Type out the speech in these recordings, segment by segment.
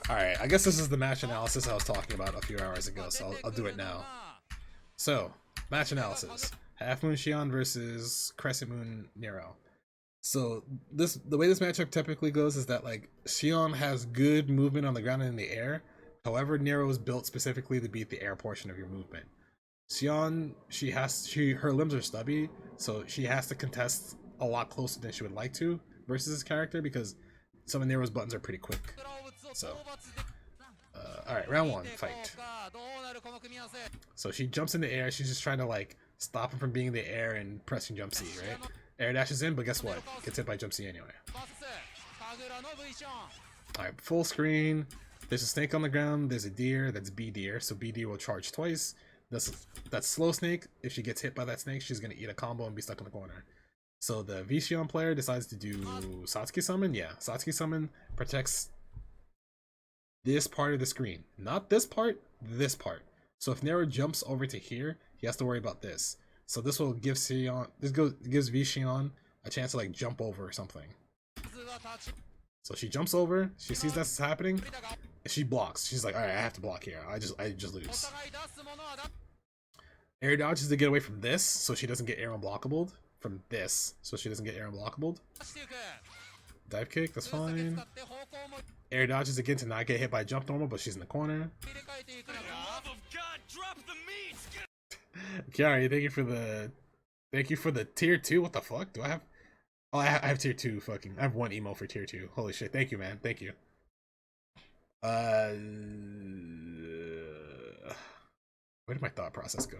Alright, I guess this is the match analysis I was talking about a few hours ago, so I'll do it now. So, match analysis. Half Moon Xion versus Crescent Moon Nero. So the way this matchup typically goes is that like Xion has good movement on the ground and in the air. However, Nero is built specifically to beat the air portion of your movement. Xion, her limbs are stubby, so she has to contest a lot closer than she would like to versus this character because some of Nero's buttons are pretty quick. So, alright, round one, fight. So she jumps in the air, she's just trying to like stop him from being in the air and pressing jump C, right? Air dashes in, but guess what? Gets hit by jump C anyway. Alright, full screen. There's a snake on the ground, there's a deer, that's B deer, so B deer will charge twice. That's slow snake. If she gets hit by that snake, she's gonna eat a combo and be stuck in the corner. So the H-Vsion player decides to do Satsuki Summon. Yeah, Satsuki Summon protects this part of the screen. Not this part, this part. So if Nero jumps over to here, he has to worry about this. So this will give Xion, gives H-Vsion a chance to like jump over or something. So she jumps over, she sees that's happening, and she blocks. She's like, alright, I have to block here. I just lose. Air dodges to get away from this, so she doesn't get air unblockable. From this, so she doesn't get air unblockable. Dive kick, that's fine. Air dodges again to not get hit by jump normal, but she's in the corner. Kiari, thank you for the tier 2. What the fuck? Do I have? Oh, I have tier 2. Fucking, I have one emo for tier 2. Holy shit! Thank you, man. Thank you. Where did my thought process go?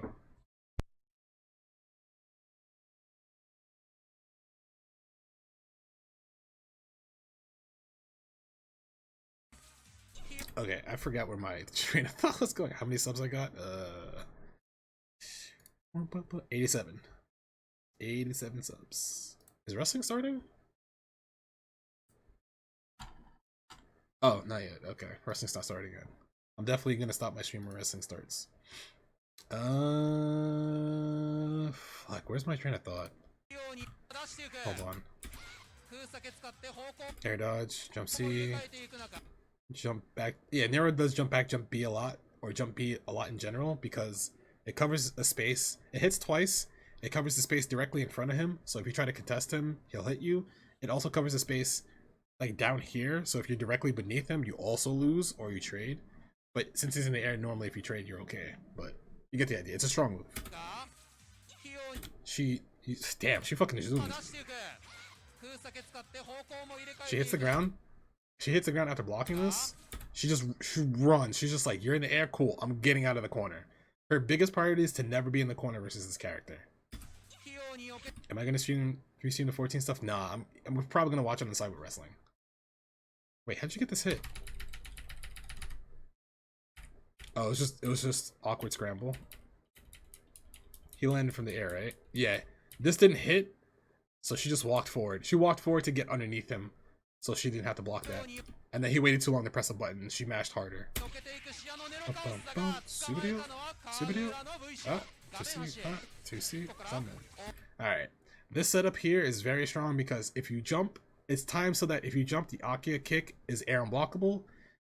Okay, I forgot where my train of thought was going. How many subs I got? 87. 87 subs. Is wrestling starting? Oh, not yet. Okay, wrestling's not starting yet. I'm definitely gonna stop my stream when wrestling starts. Fuck, where's my train of thought? Hold on. Air dodge, jump C, jump back. Yeah, Nero does jump back, jump B a lot, or jump B a lot in general because it covers a space. It hits twice. It covers the space directly in front of him, so if you try to contest him, he'll hit you. It also covers the space like down here, so if you're directly beneath him, you also lose or you trade. But since he's in the air, normally if you trade, you're okay. But you get the idea. It's a strong move. Damn, she fucking zooms. She hits the ground. She hits the ground after blocking this. She runs. She's just like, you're in the air, cool. I'm getting out of the corner. Her biggest priority is to never be in the corner versus this character. Am I gonna stream the 14 stuff? Nah, I'm probably gonna watch on the side with wrestling. Wait, how'd you get this hit? Oh, it was just awkward scramble. He landed from the air, right? Yeah. This didn't hit, so she just walked forward. She walked forward to get underneath him, so she didn't have to block that. And then he waited too long to press a button. She mashed harder. Alright. This setup here is very strong because if you jump, it's timed so that if you jump, the Akia kick is air unblockable.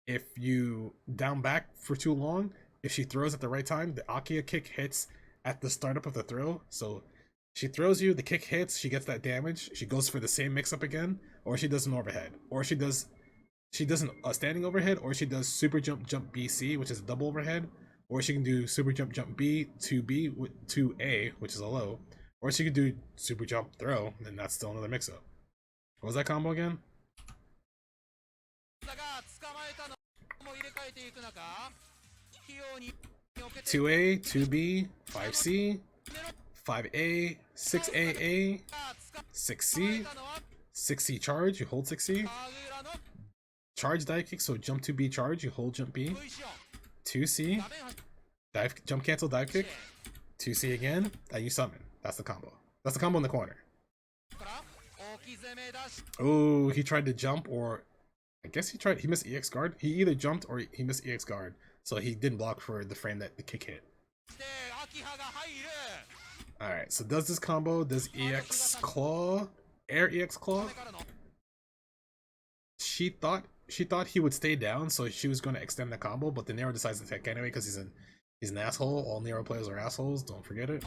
If you down back for too long, if she throws at the right time, the Akia kick hits at the startup of the throw. So she throws you, the kick hits, she gets that damage, she goes for the same mix-up again, or she does an overhead, or she does a standing overhead, or she does super jump BC, which is a double overhead, or she can do super jump B to B to A, which is a low, or she could do super jump throw, and that's still another mix-up. What was that combo again? 2A, 2B, 5C, 5A, 6AA, 6C, 6C charge, you hold 6C. Charge dive kick, so jump 2B charge, you hold jump B. 2C, jump cancel dive kick. 2C again, and you summon. That's the combo. That's the combo in the corner. Oh, he tried to jump, or I guess he missed EX guard. He either jumped or he missed EX guard, so he didn't block for the frame that the kick hit. Alright, so does this combo, does EX claw, air EX claw? She thought she thought he would stay down, so she was going to extend the combo, but the Nero decides to attack anyway because he's an asshole. All Nero players are assholes. Don't forget it.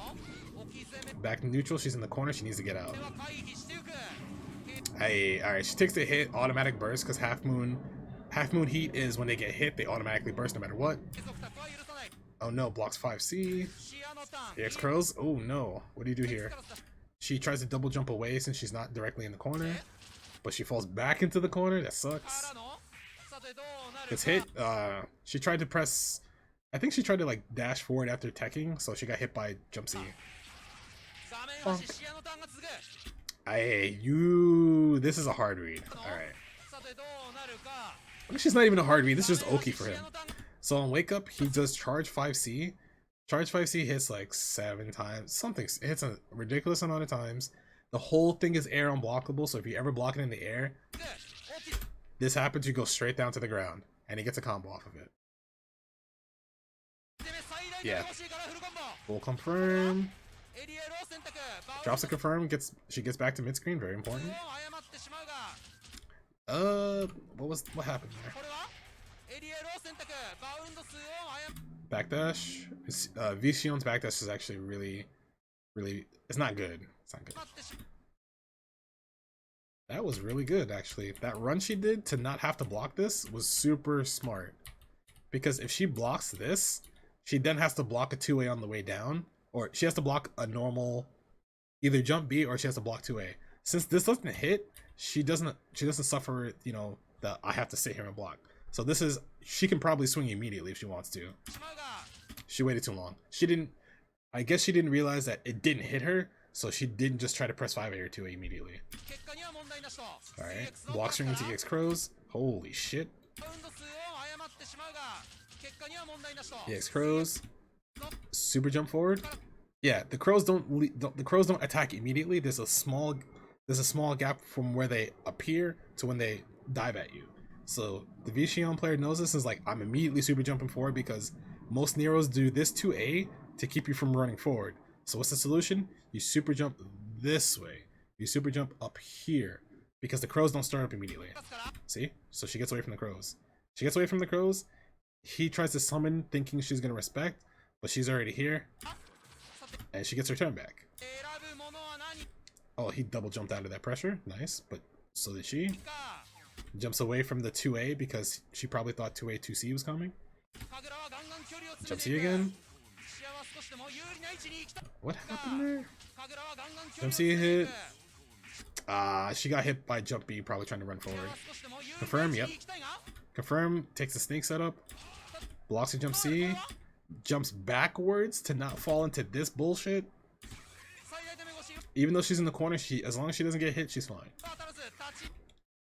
Back to neutral. She's in the corner. She needs to get out. Alright, she takes the hit, automatic burst, because half moon heat is when they get hit, they automatically burst no matter what. Oh no, blocks 5C. EX curls. Oh no, what do you do here? She tries to double jump away since she's not directly in the corner, but she falls back into the corner. That sucks. Gets hit. She tried to press. I think she tried to like dash forward after teching, so she got hit by jump C. This is a hard read. Alright. She's not even a hard read, this is just Oki for him. So on wake up, he does charge 5C. Charge 5C hits like 7 times. Something, it hits a ridiculous amount of times. The whole thing is air unblockable, so if you ever block it in the air, this happens, you go straight down to the ground. And he gets a combo off of it. Yeah. Full confirm. Drops a confirm, she gets back to mid screen, very important. What happened there? Backdash. H-Vsion's backdash is actually really, it's not good. It's not good. That was really good, actually. That run she did to not have to block this was super smart. Because if she blocks this, she then has to block a 2A on the way down. Or she has to block a normal, either jump B or she has to block 2A. Since this doesn't hit, she doesn't suffer, you know, that I have to sit here and block. So this is, she can probably swing immediately if she wants to. She waited too long. I guess she didn't realize that it didn't hit her, so she didn't just try to press 5A or 2A immediately. Alright, block string into EX crows. Holy shit. EX crows. Super jump forward. Yeah, the crows don't attack immediately. There's a small gap from where they appear to when they dive at you. So the H-Vsion player knows this, is like, I'm immediately super jumping forward because most Neros do this 2A to keep you from running forward. So what's the solution? You super jump this way. You super jump up here because the crows don't start up immediately. See? So she gets away from the crows. She gets away from the crows. He tries to summon thinking she's gonna respect, but she's already here. And she gets her turn back. Oh, he double jumped out of that pressure. Nice, but so did she. Jumps away from the 2A because she probably thought 2A 2C was coming. Jump C again. What happened there? Jump C hit. She got hit by jump B, probably trying to run forward. Confirm, yep. Confirm, takes the snake setup. Blocks a jump C. Jumps backwards to not fall into this bullshit. Even though she's in the corner, as long as she doesn't get hit, she's fine.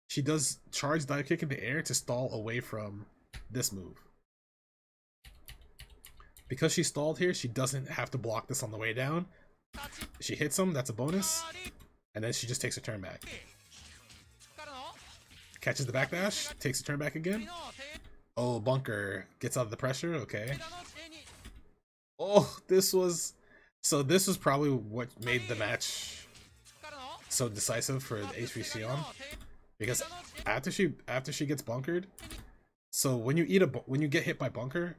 She does charge dive kick in the air to stall away from this move. Because she stalled here, she doesn't have to block this on the way down. She hits him, that's a bonus. And then she just takes her turn back. Catches the backdash, takes a turn back again. Oh, bunker gets out of the pressure, okay. Oh, this was probably what made the match so decisive for the H-Vsion, because after she gets bunkered, so when you get hit by bunker,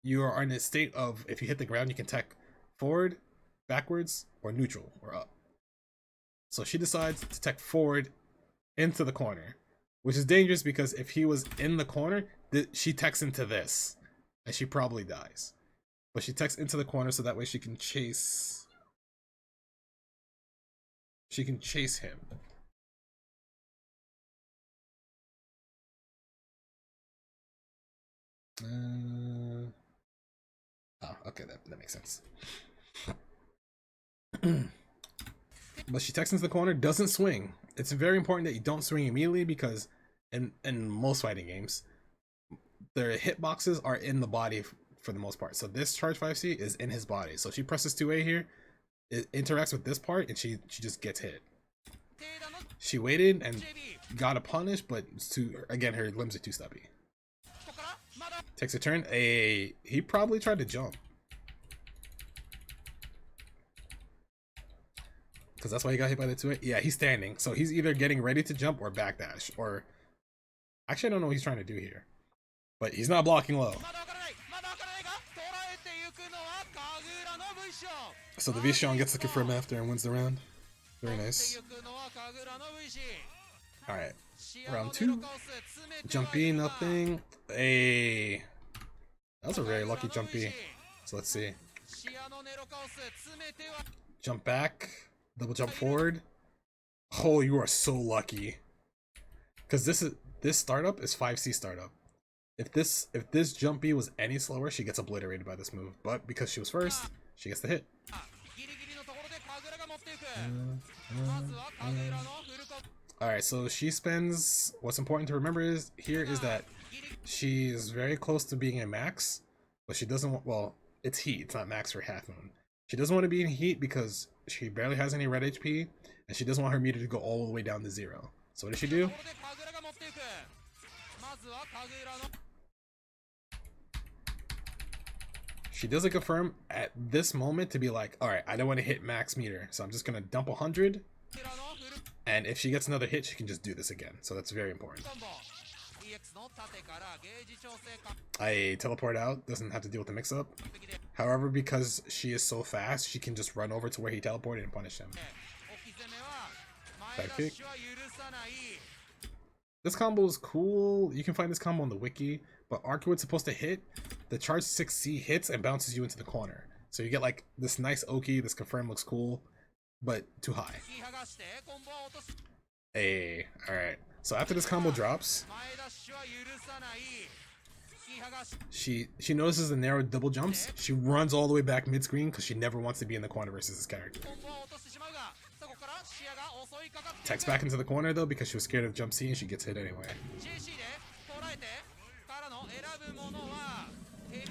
you are in a state of, if you hit the ground, you can tech forward, backwards, or neutral, or up. So she decides to tech forward into the corner, which is dangerous because if he was in the corner, she techs into this, and she probably dies. But she techs into the corner so that way she can chase him. Oh, okay, that makes sense. But she techs into the corner, doesn't swing. It's very important that you don't swing immediately because in most fighting games, their hitboxes are in the body for the most part. So this charge 5C is in his body. So she presses 2A here, it interacts with this part, and she just gets hit. She waited and got a punish, but again, her limbs are too stubby. Takes a turn. He probably tried to jump. Because that's why he got hit by the 2A. Yeah, he's standing. So he's either getting ready to jump or backdash. Or Actually, I don't know what he's trying to do here. But he's not blocking low. So the H-Vsion gets the confirm after and wins the round. Very nice. Alright. Round 2. Jump B, nothing. Hey. That was a very lucky jump B. So let's see. Jump back. Double jump forward. Oh, you are so lucky. Because this startup is 5C startup. If this jump B was any slower, she gets obliterated by this move. But because she was first, she gets the hit. Alright, so she spends... What's important to remember is that she's very close to being a max, but she doesn't want... Well, it's heat, it's not max for Half Moon. She doesn't want to be in heat because she barely has any red HP, and she doesn't want her meter to go all the way down to 0. So what does she do? She does a confirm at this moment to be like, alright, I don't want to hit max meter, so I'm just going to dump 100, and if she gets another hit, she can just do this again. So that's very important. I teleport out, doesn't have to deal with the mix-up. However, because she is so fast, she can just run over to where he teleported and punish him. Back kick. This combo is cool. You can find this combo on the wiki, but Arcuwood's supposed to hit. The charge 6C hits and bounces you into the corner. So you get like this nice Oki, this confirm looks cool, but too high. Hey, alright. So after this combo drops, she notices the narrow double jumps. She runs all the way back mid-screen because she never wants to be in the corner versus this character. Techs back into the corner though because she was scared of jump C and she gets hit anyway.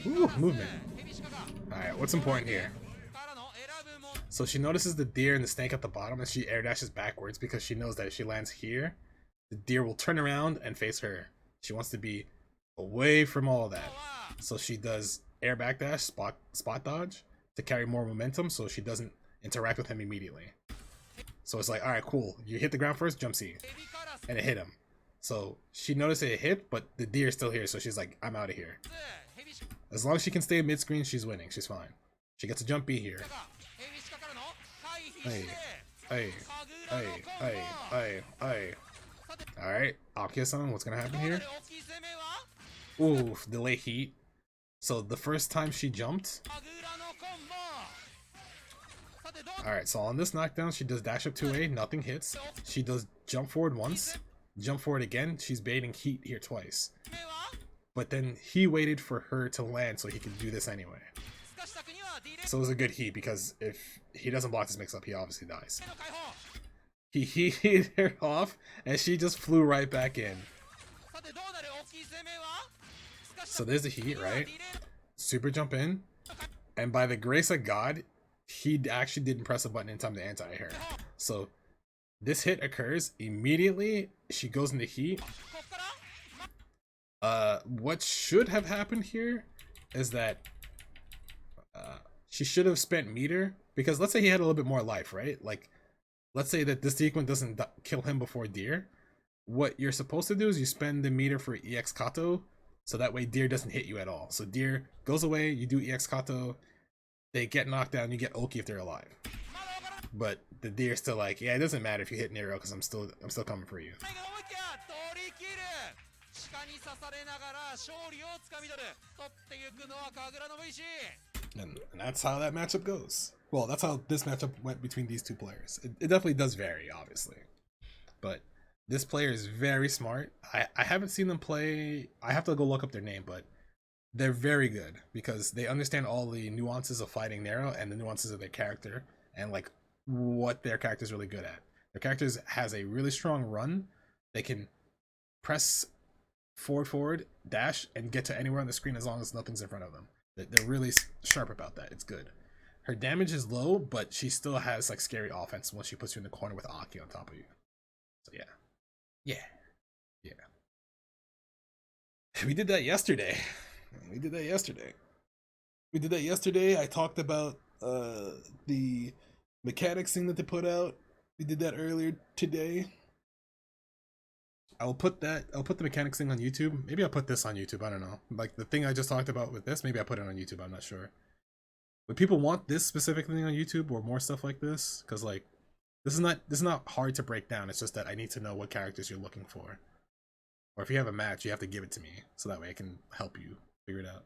Ooh, movement. Alright, what's important here? So she notices the deer and the snake at the bottom and she air dashes backwards because she knows that if she lands here, the deer will turn around and face her. She wants to be away from all of that. So she does air backdash, spot dodge to carry more momentum so she doesn't interact with him immediately. So it's like, alright, cool. You hit the ground first, jump C. And it hit him. So she noticed it hit, but the deer is still here, so she's like, I'm out of here. As long as she can stay mid-screen, she's winning. She's fine. She gets a jump B here. Hey, hey, hey, hey, hey, hey. Alright, Akio-san, what's gonna happen here? Ooh, delay heat. So the first time she jumped... Alright, so on this knockdown, she does dash up 2A, nothing hits. She does jump forward once, jump forward again. She's baiting heat here twice. But then he waited for her to land so he could do this anyway. So it was a good heat because if he doesn't block this mix-up, he obviously dies. He heated her off and she just flew right back in. So there's the heat, right? Super jump in. And by the grace of God, he actually didn't press a button in time to anti-her. So this hit occurs immediately. She goes into heat. What should have happened here is that she should have spent meter, because let's say he had a little bit more life, right? Like, let's say that this sequence doesn't kill him before Deer. What you're supposed to do is you spend the meter for EX Kato, so that way Deer doesn't hit you at all. So Deer goes away, you do EX Kato, they get knocked down, you get Oki if they're alive. But the Deer's still like, yeah, it doesn't matter if you hit Nero because I'm still coming for you. And that's how that matchup goes. Well, that's how this matchup went between these two players. It definitely does vary, obviously. But this player is very smart. I haven't seen them play. I have to go look up their name, but they're very good because they understand all the nuances of fighting Nero and the nuances of their character and like what their character is really good at. Their character has a really strong run. They can press forward, dash, and get to anywhere on the screen as long as nothing's in front of them. They're really sharp about that. It's good. Her damage is low, but she still has like scary offense once she puts you in the corner with Aki on top of you. So yeah. We did that yesterday. I talked about the mechanics thing that they put out. We did that earlier today. I'll put the mechanics thing on YouTube. Maybe I'll put this on YouTube. I don't know. Like the thing I just talked about with this, maybe I put it on YouTube. I'm not sure. But people want this specific thing on YouTube or more stuff like this, because like this is not hard to break down. It's just that I need to know what characters you're looking for. Or if you have a match, you have to give it to me so that way I can help you figure it out.